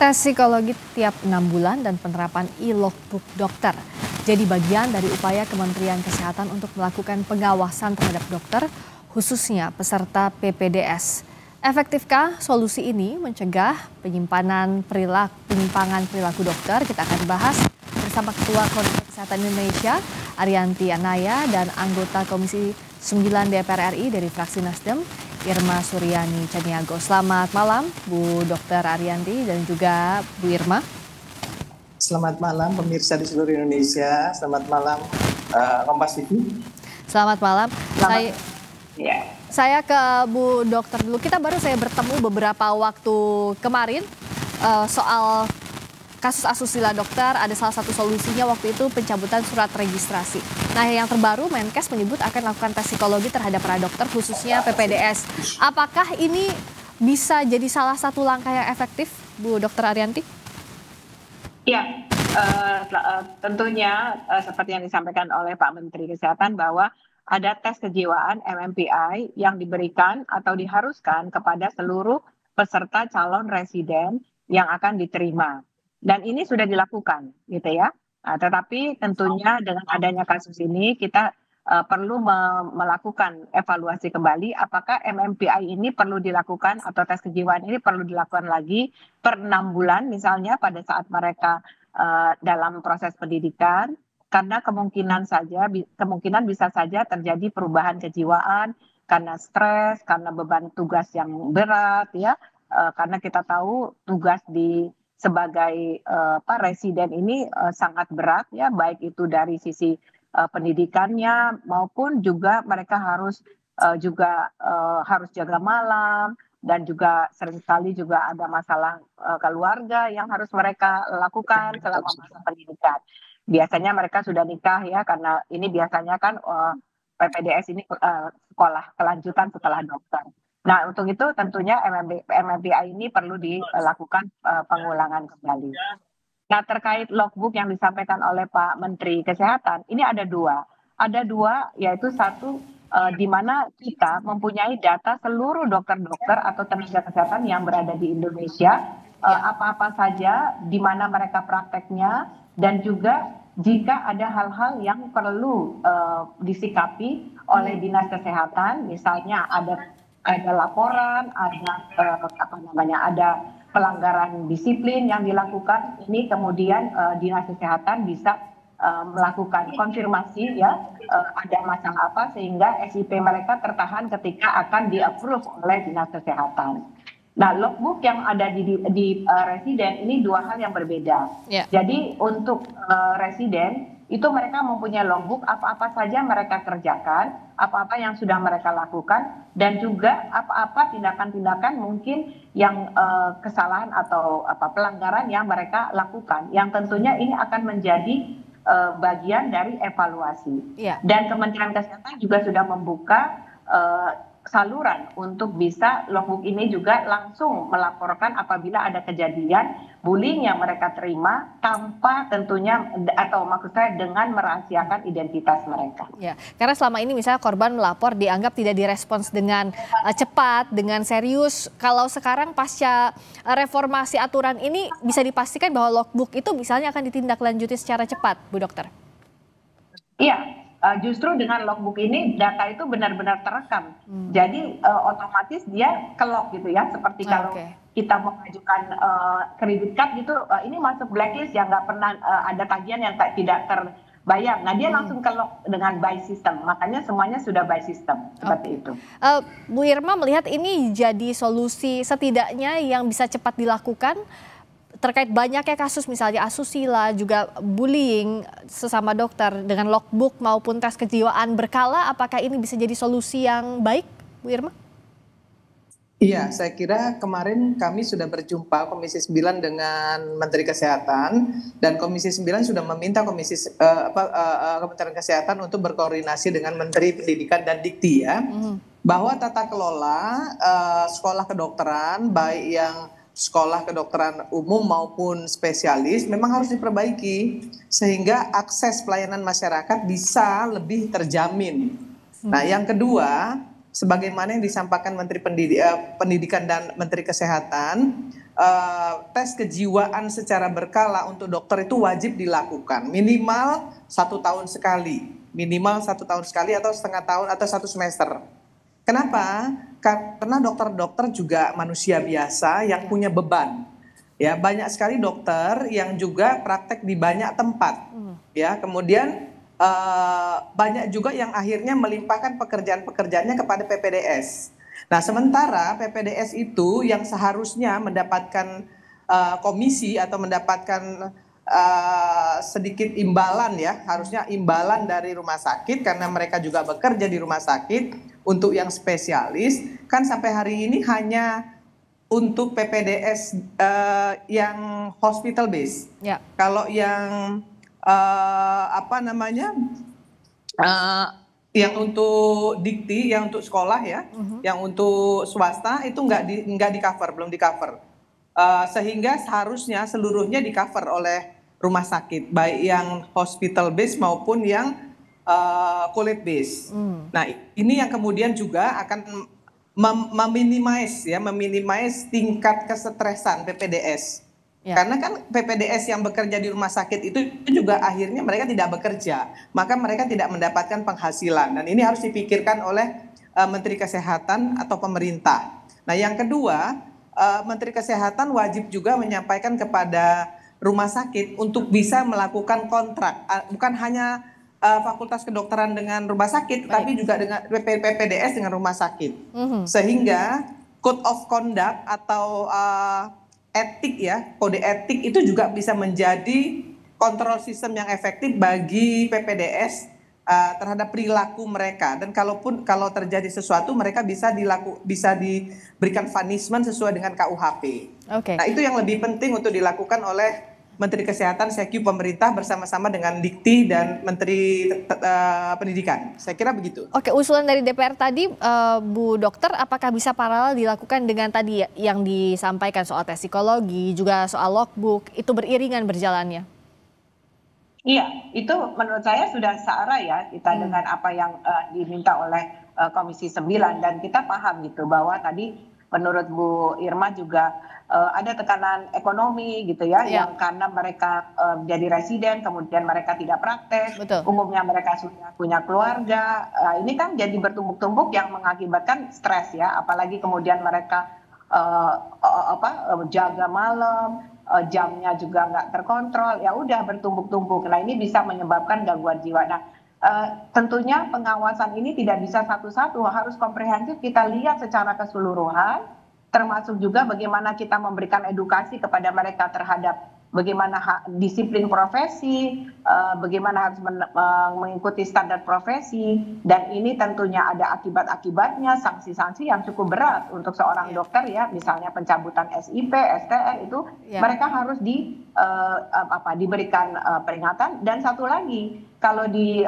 Tes psikologi tiap 6 bulan dan penerapan e-logbook dokter jadi bagian dari upaya Kementerian Kesehatan untuk melakukan pengawasan terhadap dokter, khususnya peserta PPDS. Efektifkah solusi ini mencegah penyimpangan perilaku dokter? Kita akan bahas bersama Ketua Komisi Kesehatan Indonesia, Ariyanti Anaya, dan anggota Komisi 9 DPR RI dari fraksi Nasdem, Irma Suryani Caniago. Selamat malam Bu Dr. Ariyanti dan juga Bu Irma. Selamat malam pemirsa di seluruh Indonesia. Selamat malam Kompas TV. Selamat malam. Saya ke Bu Dokter dulu. Kita baru bertemu beberapa waktu kemarin soal kasus asusila dokter. Ada salah satu solusinya waktu itu pencabutan surat registrasi. Nah, yang terbaru Menkes menyebut akan melakukan tes psikologi terhadap para dokter khususnya PPDS. Apakah ini bisa jadi salah satu langkah yang efektif, Bu Dr. Ariyanti? Ya, tentunya seperti yang disampaikan oleh Pak Menteri Kesehatan bahwa ada tes kejiwaan MMPI yang diberikan atau diharuskan kepada seluruh peserta calon residen yang akan diterima. Dan ini sudah dilakukan, gitu ya. Nah, tetapi tentunya dengan adanya kasus ini kita perlu melakukan evaluasi kembali apakah MMPI ini perlu dilakukan atau tes kejiwaan ini perlu dilakukan lagi per 6 bulan misalnya pada saat mereka dalam proses pendidikan, karena kemungkinan bisa saja terjadi perubahan kejiwaan karena stres, karena beban tugas yang berat ya, karena kita tahu tugas sebagai residen ini sangat berat ya, baik itu dari sisi pendidikannya maupun juga mereka harus jaga malam dan juga seringkali juga ada masalah keluarga yang harus mereka lakukan selama masa pendidikan. Biasanya mereka sudah nikah ya, karena ini biasanya kan PPDS ini sekolah kelanjutan setelah dokter. Nah, untuk itu tentunya MMPI ini perlu dilakukan pengulangan kembali. Nah, terkait logbook yang disampaikan oleh Pak Menteri Kesehatan, ini ada dua. Ada dua, yaitu satu di mana kita mempunyai data seluruh dokter-dokter atau tenaga kesehatan yang berada di Indonesia, apa-apa saja, di mana mereka prakteknya, dan juga jika ada hal-hal yang perlu disikapi oleh Dinas Kesehatan, misalnya ada laporan, ada pelanggaran disiplin yang dilakukan, ini kemudian Dinas Kesehatan bisa melakukan konfirmasi ya, ada masalah apa sehingga SIP mereka tertahan ketika akan di-approve oleh Dinas Kesehatan. Nah, logbook yang ada di residen ini dua hal yang berbeda. Jadi untuk residen itu mereka mempunyai logbook apa-apa saja mereka kerjakan, apa-apa yang sudah mereka lakukan, dan juga apa-apa tindakan-tindakan mungkin yang kesalahan atau pelanggaran yang mereka lakukan, yang tentunya ini akan menjadi bagian dari evaluasi. Dan Kementerian Kesehatan juga sudah membuka saluran untuk bisa logbook ini juga langsung melaporkan apabila ada kejadian bullying yang mereka terima tanpa tentunya atau maksud saya dengan merahasiakan identitas mereka. Ya, karena selama ini misalnya korban melapor dianggap tidak direspons dengan cepat, dengan serius. Kalau sekarang pasca reformasi aturan ini bisa dipastikan bahwa logbook itu misalnya akan ditindaklanjuti secara cepat, Bu Dokter? Iya. Justru dengan logbook ini data itu benar-benar terekam. Jadi otomatis dia kelog gitu ya, seperti kalau kita mengajukan kredit card gitu, ini masuk blacklist ya, nggak pernah ada tagihan yang tidak terbayar. Nah, dia langsung kelog dengan by system, makanya semuanya sudah by system seperti itu. Bu Irma melihat ini jadi solusi setidaknya yang bisa cepat dilakukan terkait banyaknya kasus misalnya asusila, juga bullying sesama dokter dengan logbook maupun tes kejiwaan berkala, apakah ini bisa jadi solusi yang baik, Bu Irma? Iya, saya kira kemarin kami sudah berjumpa Komisi 9 dengan Menteri Kesehatan, dan Komisi 9 sudah meminta Kementerian Kesehatan untuk berkoordinasi dengan Menteri Pendidikan dan Dikti ya, bahwa tata kelola sekolah kedokteran baik yang sekolah kedokteran umum maupun spesialis memang harus diperbaiki sehingga akses pelayanan masyarakat bisa lebih terjamin. Nah, yang kedua, sebagaimana yang disampaikan Menteri Pendidikan dan Menteri Kesehatan, tes kejiwaan secara berkala untuk dokter itu wajib dilakukan minimal 1 tahun sekali, atau setengah tahun atau 1 semester. Kenapa? Karena dokter-dokter juga manusia biasa yang punya beban. Ya, banyak sekali dokter yang juga praktek di banyak tempat. Ya, kemudian banyak juga yang akhirnya melimpahkan pekerjaan-pekerjaannya kepada PPDS. Nah, sementara PPDS itu yang seharusnya mendapatkan komisi atau mendapatkan sedikit imbalan, ya, harusnya imbalan dari rumah sakit karena mereka juga bekerja di rumah sakit untuk yang spesialis, kan sampai hari ini hanya untuk PPDS yang hospital base. Ya. Kalau yang yang untuk dikti, yang untuk sekolah, ya, yang untuk swasta itu nggak di cover, belum di cover. Sehingga seharusnya seluruhnya di cover oleh rumah sakit, baik yang hospital base maupun yang kulit base. Nah, ini yang kemudian juga akan meminimais tingkat kesetresan PPDS. Ya. Karena kan PPDS yang bekerja di rumah sakit itu juga akhirnya mereka tidak bekerja, maka mereka tidak mendapatkan penghasilan, dan ini harus dipikirkan oleh Menteri Kesehatan atau pemerintah. Nah, yang kedua, Menteri Kesehatan wajib juga menyampaikan kepada rumah sakit untuk bisa melakukan kontrak, bukan hanya Fakultas Kedokteran dengan rumah sakit, tapi juga dengan PPDS dengan rumah sakit, sehingga code of conduct atau etik, ya, kode etik itu juga bisa menjadi kontrol sistem yang efektif bagi PPDS terhadap perilaku mereka, dan kalau terjadi sesuatu mereka bisa diberikan punishment sesuai dengan KUHP. Okay. Nah, itu yang lebih penting untuk dilakukan oleh Menteri Kesehatan, SEQ, pemerintah bersama-sama dengan Dikti dan Menteri Pendidikan. Saya kira begitu. Oke, usulan dari DPR tadi, Bu Dokter, apakah bisa paralel dilakukan dengan tadi yang disampaikan soal tes psikologi, juga soal logbook, itu beriringan berjalannya? Iya, itu menurut saya sudah searah, ya, kita dengan apa yang diminta oleh Komisi 9, dan kita paham gitu bahwa tadi menurut Bu Irma juga ada tekanan ekonomi gitu, ya, yang karena mereka jadi residen, kemudian mereka tidak praktek. Betul. Umumnya mereka sudah punya keluarga, ini kan jadi bertumbuk-tumbuk yang mengakibatkan stres, ya, apalagi kemudian mereka jaga malam, jamnya juga nggak terkontrol, ya udah bertumbuk-tumbuk. Nah, ini bisa menyebabkan gangguan jiwa. Nah, tentunya pengawasan ini tidak bisa satu-satu, harus komprehensif, kita lihat secara keseluruhan, termasuk juga bagaimana kita memberikan edukasi kepada mereka terhadap bagaimana disiplin profesi, bagaimana harus mengikuti standar profesi, dan ini tentunya ada akibat-akibatnya, sanksi-sanksi yang cukup berat untuk seorang dokter, ya, misalnya pencabutan SIP, STN itu mereka harus diberikan peringatan. Dan satu lagi, kalau di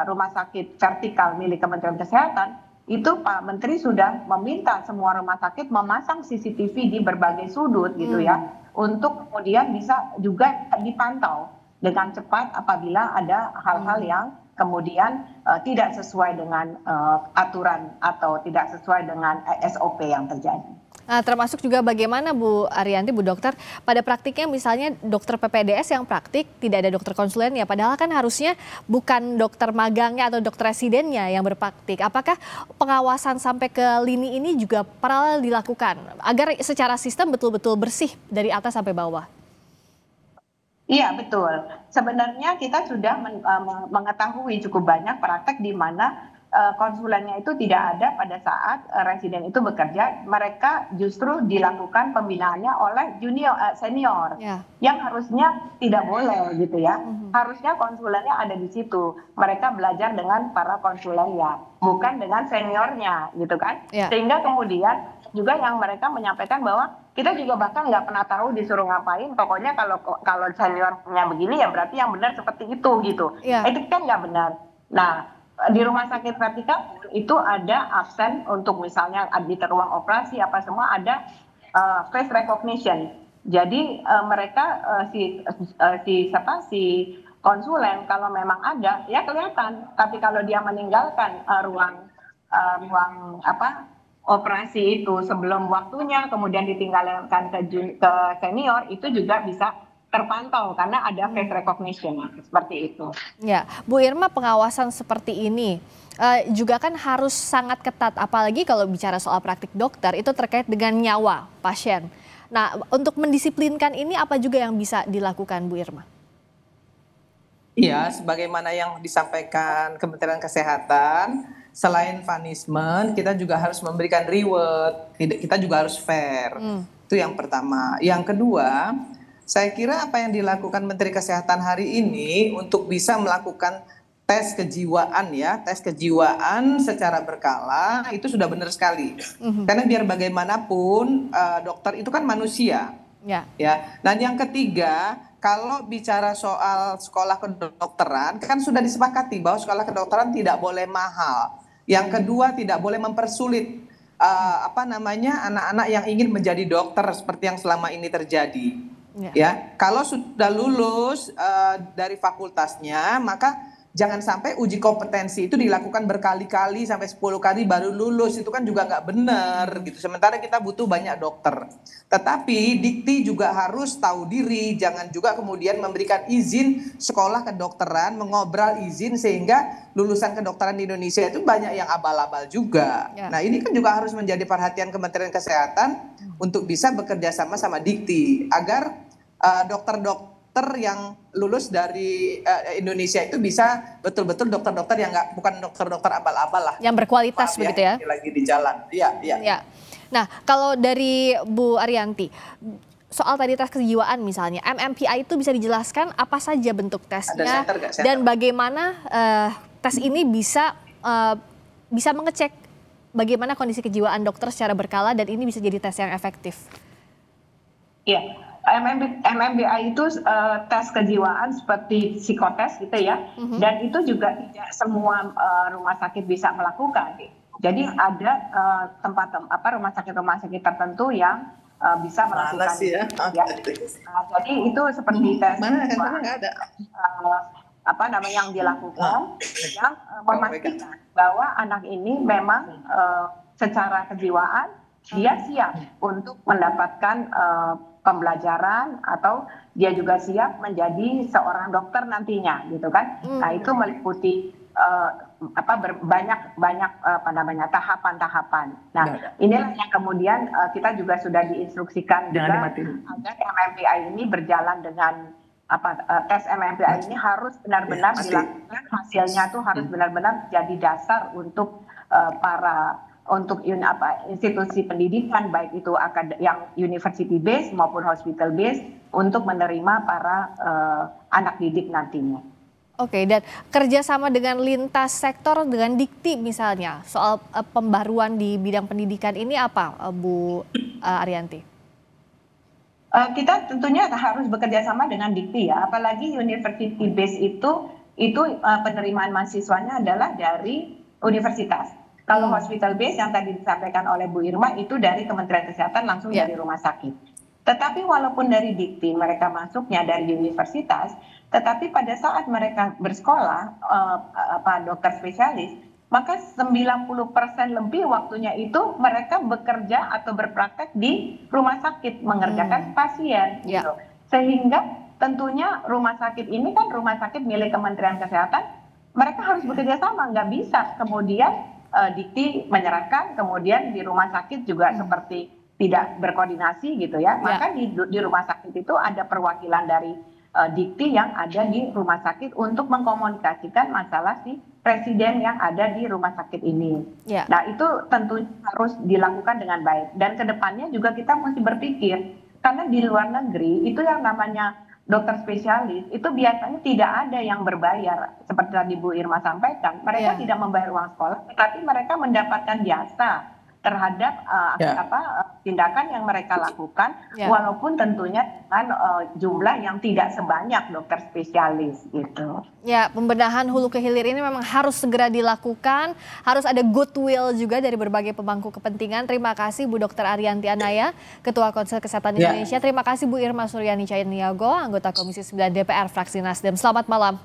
rumah sakit vertikal milik Kementerian Kesehatan, itu Pak Menteri sudah meminta semua rumah sakit memasang CCTV di berbagai sudut gitu, ya, untuk kemudian bisa juga dipantau dengan cepat apabila ada hal-hal yang kemudian tidak sesuai dengan aturan atau tidak sesuai dengan SOP yang terjadi. Nah, termasuk juga bagaimana Bu Ariyanti, Bu Dokter, pada praktiknya misalnya dokter PPDS yang praktik tidak ada dokter konsulen, ya, padahal kan harusnya bukan dokter magangnya atau dokter residennya yang berpraktik. Apakah pengawasan sampai ke lini ini juga paralel dilakukan agar secara sistem betul-betul bersih dari atas sampai bawah? Iya, betul. Sebenarnya kita sudah mengetahui cukup banyak praktek di mana konsulennya itu tidak ada pada saat residen itu bekerja. Mereka justru dilakukan pembinaannya oleh senior, yang harusnya tidak boleh gitu, ya. Harusnya konsulennya ada di situ. Mereka belajar dengan para konsulennya, bukan dengan seniornya gitu kan. Sehingga kemudian juga yang mereka menyampaikan bahwa kita juga bahkan nggak pernah tahu disuruh ngapain. Pokoknya kalau seniornya begini, ya berarti yang benar seperti itu gitu. Itu kan nggak benar. Nah, di rumah sakit vertikal itu ada absen untuk misalnya di ruang operasi apa semua ada face recognition. Jadi mereka si konsulen kalau memang ada, ya kelihatan. Tapi kalau dia meninggalkan ruang ruang operasi itu sebelum waktunya, kemudian ditinggalkan ke senior, itu juga bisa terpantau karena ada face recognition seperti itu. Ya, Bu Irma, pengawasan seperti ini juga kan harus sangat ketat, apalagi kalau bicara soal praktik dokter itu terkait dengan nyawa pasien. Nah, untuk mendisiplinkan ini apa juga yang bisa dilakukan, Bu Irma? Iya, sebagaimana yang disampaikan Kementerian Kesehatan, selain punishment, kita juga harus memberikan reward, kita juga harus fair. Itu yang pertama. Yang kedua, saya kira apa yang dilakukan Menteri Kesehatan hari ini untuk bisa melakukan tes kejiwaan tes kejiwaan secara berkala itu sudah benar sekali. Karena biar bagaimanapun dokter itu kan manusia. Ya. Dan yang ketiga, kalau bicara soal sekolah kedokteran kan sudah disepakati bahwa sekolah kedokteran tidak boleh mahal. Yang kedua, tidak boleh mempersulit anak-anak yang ingin menjadi dokter seperti yang selama ini terjadi. Ya, kalau sudah lulus dari fakultasnya, maka jangan sampai uji kompetensi itu dilakukan berkali-kali sampai 10 kali baru lulus, itu kan juga nggak benar gitu. Sementara kita butuh banyak dokter. Tetapi Dikti juga harus tahu diri, jangan juga kemudian memberikan izin sekolah kedokteran, mengobrol izin sehingga lulusan kedokteran di Indonesia itu banyak yang abal-abal juga. Nah, ini kan juga harus menjadi perhatian Kementerian Kesehatan untuk bisa bekerja sama sama Dikti agar dokter-dokter yang lulus dari Indonesia itu bisa betul-betul dokter-dokter yang bukan dokter-dokter abal-abal lah. Yang berkualitas begitu ya? Lagi di jalan. Iya. Nah, kalau dari Bu Ariyanti, soal tadi tes kejiwaan misalnya, MMPI itu bisa dijelaskan apa saja bentuk tesnya dan bagaimana tes ini bisa mengecek bagaimana kondisi kejiwaan dokter secara berkala dan ini bisa jadi tes yang efektif. Iya. MMPI itu tes kejiwaan seperti psikotes gitu ya, dan itu juga tidak semua rumah sakit bisa melakukan. Jadi ada rumah sakit tertentu yang bisa melakukan. Jadi itu seperti tes yang dilakukan yang memastikan bahwa anak ini memang secara kejiwaan dia siap untuk mendapatkan pembelajaran atau dia juga siap menjadi seorang dokter nantinya gitu kan. Nah, itu meliputi banyak tahapan-tahapan. Nah, inilah yang kemudian kita juga sudah diinstruksikan juga agar MMPI ini berjalan dengan tes MMPI ini harus benar-benar dilakukan, hasilnya tuh harus benar-benar jadi dasar untuk institusi pendidikan baik itu yang university based maupun hospital based untuk menerima para anak didik nantinya. Oke, dan kerjasama dengan lintas sektor dengan Dikti misalnya soal pembaruan di bidang pendidikan ini apa, Bu Ariyanti? Kita tentunya harus bekerja sama dengan Dikti ya, apalagi university based itu penerimaan mahasiswanya adalah dari universitas. Kalau hospital base yang tadi disampaikan oleh Bu Irma itu dari Kementerian Kesehatan langsung dari rumah sakit. Tetapi walaupun dari Dikti mereka masuknya dari universitas, tetapi pada saat mereka bersekolah dokter spesialis, maka 90% lebih waktunya itu mereka bekerja atau berpraktek di rumah sakit mengerjakan pasien gitu. Sehingga tentunya rumah sakit ini kan rumah sakit milik Kementerian Kesehatan, mereka harus bekerja sama, nggak bisa kemudian Dikti menyerahkan, kemudian di rumah sakit juga seperti tidak berkoordinasi gitu ya. Maka di rumah sakit itu ada perwakilan dari Dikti yang ada di rumah sakit untuk mengkomunikasikan masalah si presiden yang ada di rumah sakit ini. Nah, itu tentunya harus dilakukan dengan baik. Dan kedepannya juga kita mesti berpikir, karena di luar negeri itu yang namanya dokter spesialis itu biasanya tidak ada yang berbayar seperti tadi Bu Irma sampaikan, mereka tidak membayar uang sekolah, tetapi mereka mendapatkan jasa terhadap tindakan yang mereka lakukan, walaupun tentunya dengan jumlah yang tidak sebanyak dokter spesialis gitu. Ya, pembenahan hulu ke hilir ini memang harus segera dilakukan, harus ada goodwill juga dari berbagai pemangku kepentingan. Terima kasih Bu Dr. Ariyanti Anaya, Ketua Konsel Kesehatan Indonesia. Terima kasih Bu Irma Suryani Cahyanto, anggota Komisi 9 DPR fraksi Nasdem. Selamat malam.